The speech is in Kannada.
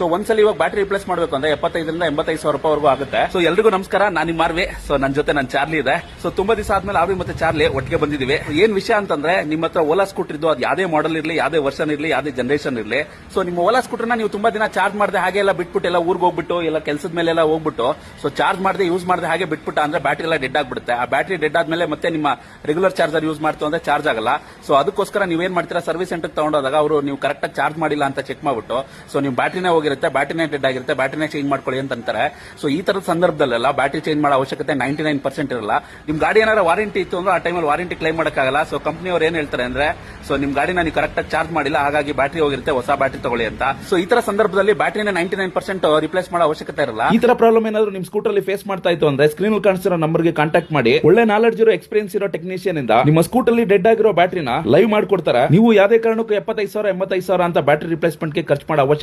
ಸೊ ಒಂದ್ಸಲ ಇವಾಗ ಬ್ಯಾಟರಿ ರಿಪ್ಲೇಸ್ ಮಾಡಬೇಕು ಅಂದ್ರೆ 75,000 ರಿಂದ 85,000 ರೂಪಾಯಿವರೆಗೂ ಆಗುತ್ತೆ. ಸೊ ಎಲ್ರಿಗೂ ನಮಸ್ಕಾರ, ನಾನು ನಿಮ್ಮ ಮಾರ್ವಿ. ಸೊ ನನ್ನ ಜೊತೆ ನನ್ನ ಚಾರ್ಲಿ ಇದೆ. ಸೊ ತುಂಬಾ ದಿವಸ ಆದ್ಮೇಲೆ ಆರ್ವಿ ಮತ್ತೆ ಚಾರ್ಲಿ ಒಟ್ಟಿಗೆ ಬಂದಿದ್ದೀವಿ. ಏನ್ ವಿಷಯ ಅಂತಂದ್ರೆ, ನಿಮ್ಮ ಹತ್ರ ಓಲಾ ಸ್ಕೂಟರ್ ಇದ್ದು ಅದು ಯಾವ್ದೇ ಮಾಡೆಲ್ ಇರಲಿ, ಯಾವ್ದೇ ವರ್ಷನ್ ಇರಲಿ, ಯಾವ್ದೇ ಜನರೇಷನ್ ಇರಲಿ, ಸೊ ನಿಮ್ಮ ಓಲಾ ಸ್ಕೂಟರ್ನ ನೀವು ತುಂಬಾ ದಿನ ಚಾರ್ಜ್ ಮಾಡದೆ ಹಾಗೆ ಎಲ್ಲ ಬಿಟ್ಬಿಟ್ಟು ಎಲ್ಲ ಊರಿಗೆ ಹೋಗ್ಬಿಟ್ಟು ಎಲ್ಲ ಕೆಲಸದ ಮೇಲೆ ಎಲ್ಲ ಹೋಗ್ಬಿಟ್ಟು ಸೊ ಚಾರ್ಜ್ ಮಾಡದೆ ಯೂಸ್ ಮಾಡದೆ ಹಾಗೆ ಬಿಟ್ಬಿಟ್ಟು ಅಂದ್ರೆ ಬ್ಯಾಟರಿ ಎಲ್ಲ ಡೆಡ್ ಆಗ್ಬಿಡುತ್ತೆ. ಆ ಬ್ಯಾಟರಿ ಡೆಡ್ ಆದ್ಮೇಲೆ ಮತ್ತೆ ನಿಮ್ಮ ರೆಗ್ಯುಲರ್ ಚಾರ್ಜರ್ ಯೂಸ್ ಮಾಡ್ತು ಅಂದ್ರೆ ಚಾರ್ಜ್ ಆಗಲ್ಲ. ಸೊ ಅದಕ್ಕೋಸ್ಕರ ನೀವೇನ್ ಮಾಡ್ತೀರಾ, ಸರ್ವಿಸ್ ಸೆಂಟರ್ ತಗೊಂಡೋದಾಗ ಅವರು ನೀವು ಕರೆಕ್ಟ್ ಆಗಿ ಚಾರ್ಜ್ ಮಾಡಿಲ್ಲ ಅಂತ ಚೆಕ್ ಮಾಡ್ಬಿಟ್ಟು ಸೊ ನೀವು ಬ್ಯಾಟರಿನೇ ಹೋಗಿರುತ್ತೆ, ಬ್ಯಾಟರಿನೇ ಡೆಡ್ ಆಗಿರುತ್ತೆ, ಬ್ಯಾಟರಿನೇ ಚೇಂಜ್ ಮಾಡ್ಕೊಳ್ಳಿ ಅಂತ ಅಂತಾರೆ. ಸೊ ಈ ತರದ ಸಂದರ್ಭದಲ್ಲೆಲ್ಲ ಬ್ಯಾಟರಿ ಚೇಂಜ್ ಮಾಡೋ ಅವಶ್ಯಕತೆ 99% ಇರಲ್ಲ. ನಿಮ್ ಗಾಡಿ ಏನಾರ ವಾರಂಟಿ ಇತ್ತು ಅಂದ್ರೆ ಆ ಟೈಮಲ್ಲಿ ವಾರಂಟಿ ಕ್ಲೈಮ್ ಮಾಡಕ್ಕಾಗಲ್ಲ. ಸೊ ಕಂಪನಿಯವರು ಏನ್ ಹೇಳ್ತಾರೆ ಅಂದ್ರೆ, ಸೊ ನಿಮ್ ಗಾಡಿನ ನೀವು ಕರೆಕ್ಟ್ ಆಗಿ ಚಾರ್ಜ್ ಮಾಡಿಲ್ಲ, ಹಾಗಾಗಿ ಬ್ಯಾಟರಿ ಹೋಗಿರುತ್ತೆ, ಹೊಸ ಬ್ಯಾಟರಿ ತಗೊಳ್ಳಿ ಅಂತ. ಸೊ ಈ ತರ ಸಂದರ್ಭದಲ್ಲಿ ಬ್ಯಾಟರಿನ 99% ರಿಪ್ಲೇಸ್ ಮಾಡೋ ಅವಶ್ಯಕತೆ ಇರಲ್ಲ. ಈ ತರ ಪ್ರಾಬ್ಲಮ್ ಏನಾದ್ರು ನಿಮ್ ಸ್ಕೂಟರ್ ಅಲ್ಲಿ ಫೇಸ್ ಮಾಡ್ತಾ ಇತ್ತು ಅಂದ್ರೆ ಸ್ಕ್ರೀನ್ ಕಾಣಿಸಿರೋ ನಂಬರ್ ಗೆ ಕಾಂಟ್ಯಾಕ್ಟ್ ಮಾಡಿ. ಒಳ್ಳೆ ನಾಲೆಡ್ಜ್ ಇರೋ ಎಕ್ಸ್ಪೀರಿಯನ್ಸ್ ಇರೋ ಟೆಕ್ನಿಷಿಯನ್ ಇಂದ ನಿಮ್ಮ ಸ್ಕೂಟರ್ ಅಲ್ಲಿ ಡೆಡ್ ಆಗಿರೋ ಬ್ಯಾಟರಿನ ಲೈವ್ ಮಾಡ್ಕೊಡ್ತಾರೆ. ನೀವು ಯಾವ್ದೇ ಕಾರಣಕ್ಕೂ 75,000 85,000 ಅಂತ ಬ್ಯಾಟರಿ ರಿಪ್ಲೇಸ್ಮೆಂಟ್ ಗೆ ಖರ್ಚು ಮಾಡೋ ಅವಶ್ಯಕತೆ